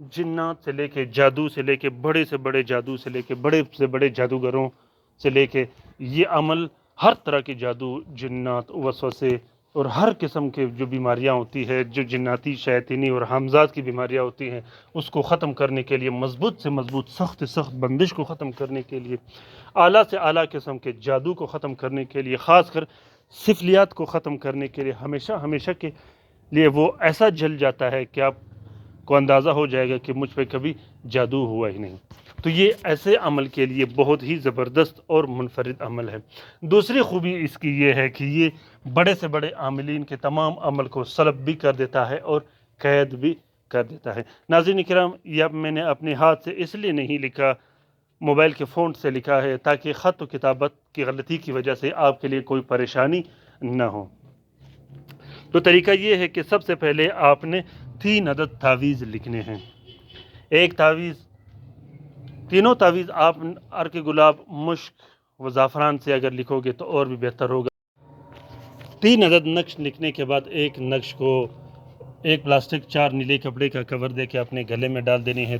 جنات سے لے کے جادو سے لے کے بڑے سے بڑے جادو سے لے کے بڑے سے بڑے جادوگروں سے لے کے یہ عمل ہر طرح کے جادو، جنات، وسوسے اور ہر قسم کے جو بیماریاں ہوتی ہے، جو جناتی، شیاطینی اور حامزاد کی بیماریاں ہوتی ہیں، اس کو ختم کرنے کے لیے، مضبوط سے مضبوط، سخت سے سخت بندش کو ختم کرنے کے لیے، اعلیٰ سے اعلیٰ قسم کے جادو کو ختم کرنے کے لیے، خاص کر سفلیات کو ختم کرنے کے لیے، ہمیشہ ہمیشہ کے لیے وہ ایسا جل جاتا ہے کہ آپ کو اندازہ ہو جائے گا کہ مجھ پہ کبھی جادو ہوا ہی نہیں۔ تو یہ ایسے عمل کے لیے بہت ہی زبردست اور منفرد عمل ہے۔ دوسری خوبی اس کی یہ ہے کہ یہ بڑے سے بڑے عاملین کے تمام عمل کو سلب بھی کر دیتا ہے اور قید بھی کر دیتا ہے۔ ناظرین کرام، یہ میں نے اپنے ہاتھ سے اس لیے نہیں لکھا، موبائل کے فونٹ سے لکھا ہے تاکہ خط و کتابت کی غلطی کی وجہ سے آپ کے لیے کوئی پریشانی نہ ہو۔ تو طریقہ یہ ہے کہ سب سے پہلے آپ نے 3 عدد تعویذ لکھنے ہیں۔ ایک تعویذ، تینوں تعویذ آپ عرق گلاب، مشک و زعفران سے اگر لکھو گے تو اور بھی بہتر ہوگا۔ 3 عدد نقش لکھنے کے بعد ایک نقش کو ایک پلاسٹک 4 نیلے کپڑے کا کور دے کے اپنے گلے میں ڈال دینے ہیں۔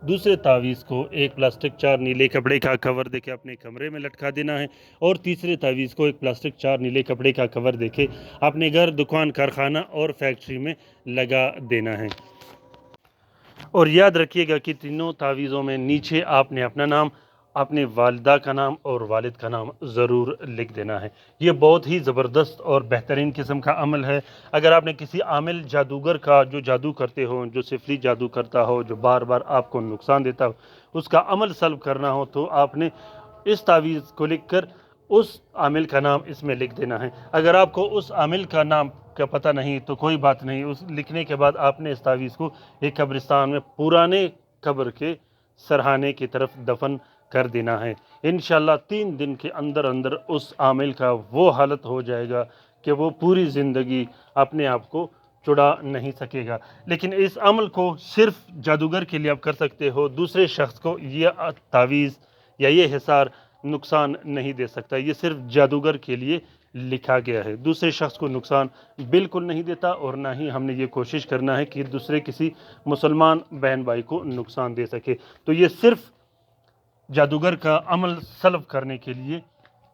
دوسرے تعویذ کو ایک پلاسٹک 4 نیلے کپڑے کا کور دے کے اپنے کمرے میں لٹکا دینا ہے، اور تیسرے تعویذ کو ایک پلاسٹک 4 نیلے کپڑے کا کور دے کے اپنے گھر، دکان، کارخانہ اور فیکٹری میں لگا دینا ہے۔ اور یاد رکھیے گا کہ تینوں تعویذوں میں نیچے آپ نے اپنا نام، اپنے والدہ کا نام اور والد کا نام ضرور لکھ دینا ہے۔ یہ بہت ہی زبردست اور بہترین قسم کا عمل ہے۔ اگر آپ نے کسی عامل جادوگر کا، جو جادو کرتے ہو، جو سفلی جادو کرتا ہو، جو بار بار آپ کو نقصان دیتا ہو، اس کا عمل سلب کرنا ہو تو آپ نے اس تعویذ کو لکھ کر اس عامل کا نام اس میں لکھ دینا ہے۔ اگر آپ کو اس عامل کا نام کا پتہ نہیں تو کوئی بات نہیں، اس لکھنے کے بعد آپ نے اس تعویذ کو ایک قبرستان میں پرانے قبر کے سرہانے کی طرف دفن کر دینا ہے۔ انشاءاللہ 3 دن کے اندر اندر اس عامل کا وہ حالت ہو جائے گا کہ وہ پوری زندگی اپنے آپ کو چھڑا نہیں سکے گا۔ لیکن اس عمل کو صرف جادوگر کے لیے آپ کر سکتے ہو، دوسرے شخص کو یہ تعویذ یا یہ حصار نقصان نہیں دے سکتا۔ یہ صرف جادوگر کے لیے لکھا گیا ہے، دوسرے شخص کو نقصان بالکل نہیں دیتا، اور نہ ہی ہم نے یہ کوشش کرنا ہے کہ دوسرے کسی مسلمان بہن بھائی کو نقصان دے سکے۔ تو یہ صرف جادوگر کا عمل سلب کرنے کے لیے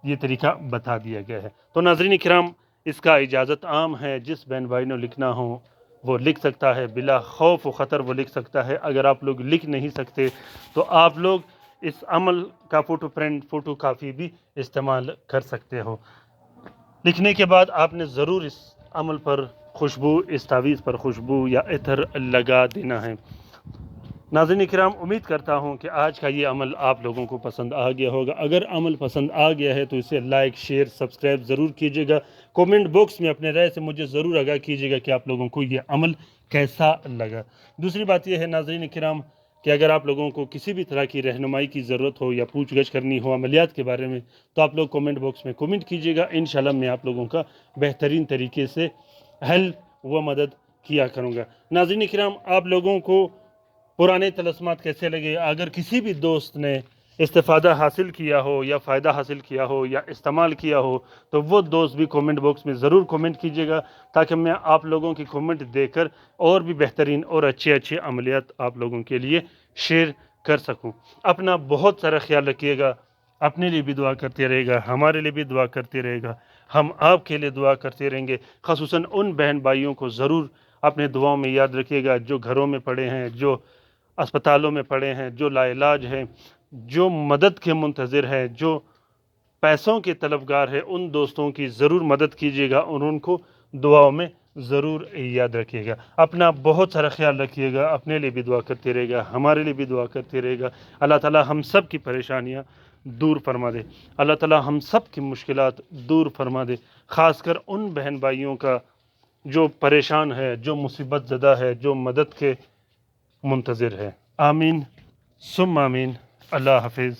یہ طریقہ بتا دیا گیا ہے۔ تو ناظرین کرام، اس کا اجازت عام ہے، جس بہن بھائی نے لکھنا ہو وہ لکھ سکتا ہے، بلا خوف و خطر وہ لکھ سکتا ہے۔ اگر آپ لوگ لکھ نہیں سکتے تو آپ لوگ اس عمل کا فوٹو پرنٹ، فوٹو کاپی بھی استعمال کر سکتے ہو۔ لکھنے کے بعد آپ نے ضرور اس عمل پر خوشبو، اس تعویذ پر خوشبو یا عطر لگا دینا ہے۔ ناظرین کرام، امید کرتا ہوں کہ آج کا یہ عمل آپ لوگوں کو پسند آ گیا ہوگا۔ اگر عمل پسند آ گیا ہے تو اسے لائک، شیئر، سبسکرائب ضرور کیجیے گا۔ کومنٹ باکس میں اپنے رائے سے مجھے ضرور آگاہ کیجیے گا کہ آپ لوگوں کو یہ عمل کیسا لگا۔ دوسری بات یہ ہے ناظرین کرام کہ اگر آپ لوگوں کو کسی بھی طرح کی رہنمائی کی ضرورت ہو یا پوچھ گچھ کرنی ہو عملیات کے بارے میں تو آپ لوگ کومنٹ باکس میں کومنٹ کیجیے گا۔ انشاءاللہ میں آپ لوگوں کا بہترین طریقے سے ہیلپ و مدد کیا کروں گا۔ ناظرین کرام، آپ لوگوں کو پرانے طلسمات کیسے لگے؟ اگر کسی بھی دوست نے استفادہ حاصل کیا ہو یا فائدہ حاصل کیا ہو یا استعمال کیا ہو تو وہ دوست بھی کومنٹ باکس میں ضرور کومنٹ کیجیے گا، تاکہ میں آپ لوگوں کی کومنٹ دیکھ کر اور بھی بہترین اور اچھے عملیات آپ لوگوں کے لیے شیئر کر سکوں۔ اپنا بہت سارا خیال رکھیے گا، اپنے لیے بھی دعا کرتے رہے گا، ہمارے لیے بھی دعا کرتے رہے گا، ہم آپ کے لیے دعا کرتے رہیں گے۔ خصوصاً ان بہن بھائیوں کو ضرور اپنے دعاؤں میں یاد رکھیے گا جو گھروں میں پڑے ہیں، جو اسپتالوں میں پڑے ہیں، جو لا علاج ہیں، جو مدد کے منتظر ہیں، جو پیسوں کے طلبگار ہیں۔ ان دوستوں کی ضرور مدد کیجیے گا اور ان کو دعاؤں میں ضرور یاد رکھیے گا۔ اپنا بہت سارا خیال رکھیے گا، اپنے لیے بھی دعا کرتے رہے گا، ہمارے لیے بھی دعا کرتے رہے گا۔ اللہ تعالی ہم سب کی پریشانیاں دور فرما دے، اللہ تعالی ہم سب کی مشکلات دور فرما دے، خاص کر ان بہن بھائیوں کا جو پریشان ہے، جو مصیبت زدہ ہے، جو مدد کے منتظر ہے۔ آمین ثم آمین۔ اللہ حافظ۔